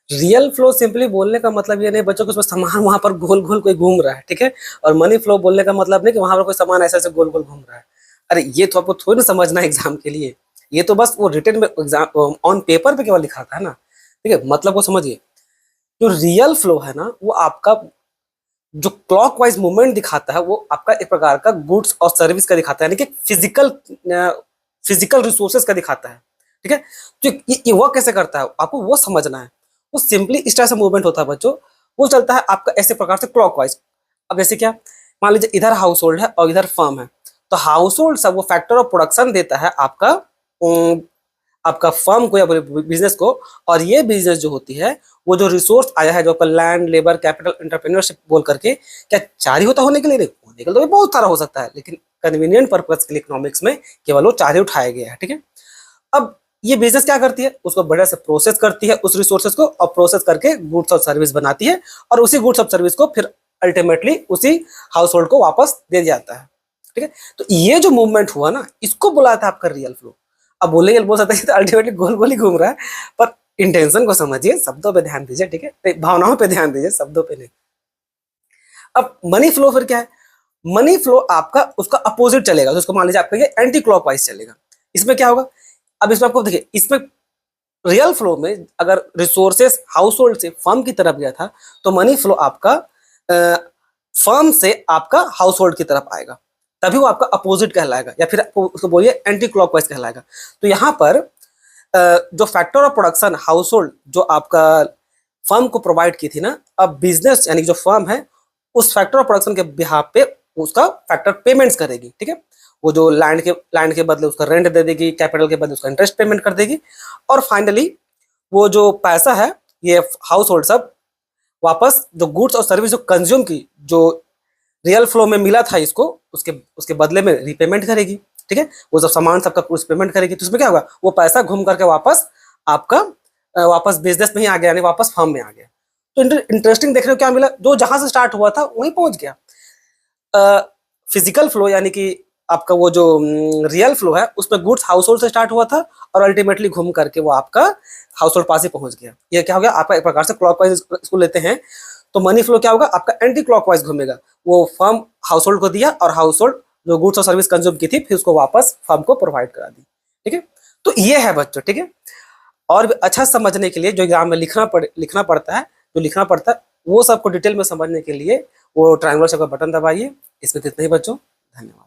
Real flow simply बोलने का मतलब ये नहीं बच्चों कि उसमें सामान वहां पर गोल गोल कोई घूम रहा है, ठीक है। और मनी फ्लो बोलने का मतलब नहीं कि वहां पर कोई सामान ऐसे ऐसे गोल गोल घूम रहा है। अरे ये तो आपको थोड़ी ना समझना है एग्जाम के लिए। ये तो बस वो रिटन में एग्जाम ऑन पेपर पे केवल लिखा था ना, ठीक है। मतलब को समझिए। जो रियल फ्लो है ना वो आपका जो क्लॉकवाइज मूवमेंट दिखाता है वो आपका एक प्रकार का गुड्स और सर्विस का दिखाता है, यानी कि फिजिकल फिजिकल रिसोर्सेज का दिखाता है, ठीक है। तो ये वर्क कैसे करता है आपको वो समझना है। वो सिंपली इस तरह से मूवमेंट होता है बच्चों। वो चलता है आपका ऐसे प्रकार से क्लॉकवाइज। अब जैसे क्या, मान लीजिए इधर हाउस होल्ड है और इधर फर्म है। तो हाउस होल्ड सब वो फैक्टर ऑफ प्रोडक्शन देता है आपका आपका फर्म को या बिजनेस को। और ये बिजनेस जो होती है वो जो रिसोर्स आया है, जो आपका लैंड, लेबर, कैपिटल, एंटरप्रेन्योरशिप बोल करके, क्या चार ही होता होने के लिए? नहीं, होने के लिए तो बहुत सारा हो सकता है, लेकिन कन्वीनियंट पर्पज के लिए इकोनॉमिक्स में केवल वो चार ही उठाया गया है, ठीक है। अब ये बिजनेस क्या करती है, उसको बढ़िया से प्रोसेस करती है उस रिसोर्सेज को, और प्रोसेस करके गुड्स और सर्विस बनाती है। और उसी गुड्स और सर्विस को फिर अल्टीमेटली उसी हाउस होल्ड को वापस दे दिया जाता है, ठीक है। तो ये जो मूवमेंट हुआ ना, इसको बुलाया था आपका रियल फ्लो। अब बोलेंगे, बोल सकते हैं तो अल्टीमेटली गोल गोल ही घूम रहा है, पर इंटेंशन को समझिए, शब्दों पे ध्यान दीजिए, ठीक है। भावनाओं पे ध्यान दीजिए, शब्दों पे नहीं। अब मनी फ्लो फिर क्या है? मनी फ्लो आपका उसका अपोजिट चलेगा, तो उसको मान लीजिए आपका ये एंटी क्लॉकवाइज चलेगा। इसमें क्या होगा? अब इसमें आपको देखिए, इसमें रियल फ्लो में अगर रिसोर्सेस हाउस होल्ड से फर्म की तरफ गया था, तो मनी फ्लो आपका फर्म से आपका हाउस होल्ड की तरफ आएगा, तभी वो आपका अपोजिट कहलाएगा, या फिर आपको उसको बोलिए एंटी क्लॉकवाइज कहलाएगा। तो यहाँ पर जो factor of production house hold जो आपका फर्म को प्रोवाइड की थी ना, अब बिजनेस यानी जो फर्म है उस फैक्टर ऑफ प्रोडक्शन के बिहाफ पे उसका फैक्टर पेमेंट्स करेगी, ठीक है। वो जो लैंड के बदले उसका रेंट दे देगी, कैपिटल के बदले उसका इंटरेस्ट पेमेंट कर देगी। और फाइनली वो जो पैसा है, ये हाउस होल्ड सब वापस जो गुड्स और सर्विस जो कंज्यूम की, जो रियल फ्लो में मिला था इसको, उसके उसके बदले में रीपेमेंट करेगी, ठीक है। वो सब सामान सबका कुछ पेमेंट करेगी, तो उसमें क्या होगा, वो पैसा घूम करके वापस आपका वापस बिजनेस में ही आ गया, यानी वापस फर्म में आ गया। तो इंटरेस्टिंग देखने को क्या मिला, जो जहां से स्टार्ट हुआ था वहीं पहुंच गया। फिजिकल फ्लो यानी कि आपका वो जो रियल फ्लो है उसमें गुड्स हाउस होल्ड से स्टार्ट हुआ था, और अल्टीमेटली घूम करके वो आपका हाउस होल्ड पास ही पहुंच गया। ये क्या हो गया आपका, एक प्रकार से क्लॉकवाइज इसको लेते हैं। तो मनी फ्लो क्या होगा आपका, एंटी क्लॉकवाइज घूमेगा। वो फर्म हाउस होल्ड को दिया, और हाउस होल्ड जो गुड्स और सर्विस कंज्यूम की थी फिर उसको वापस फर्म को प्रोवाइड करा दी, ठीक है। तो ये है बच्चों, ठीक है। और भी अच्छा समझने के लिए जो एग्जाम में लिखना पड़ता है, जो लिखना पड़ता है वो सबको डिटेल में समझने के लिए वो ट्रायंगुलर शेप का बटन दबाइए। इसमें तो इतना ही बच्चों, धन्यवाद।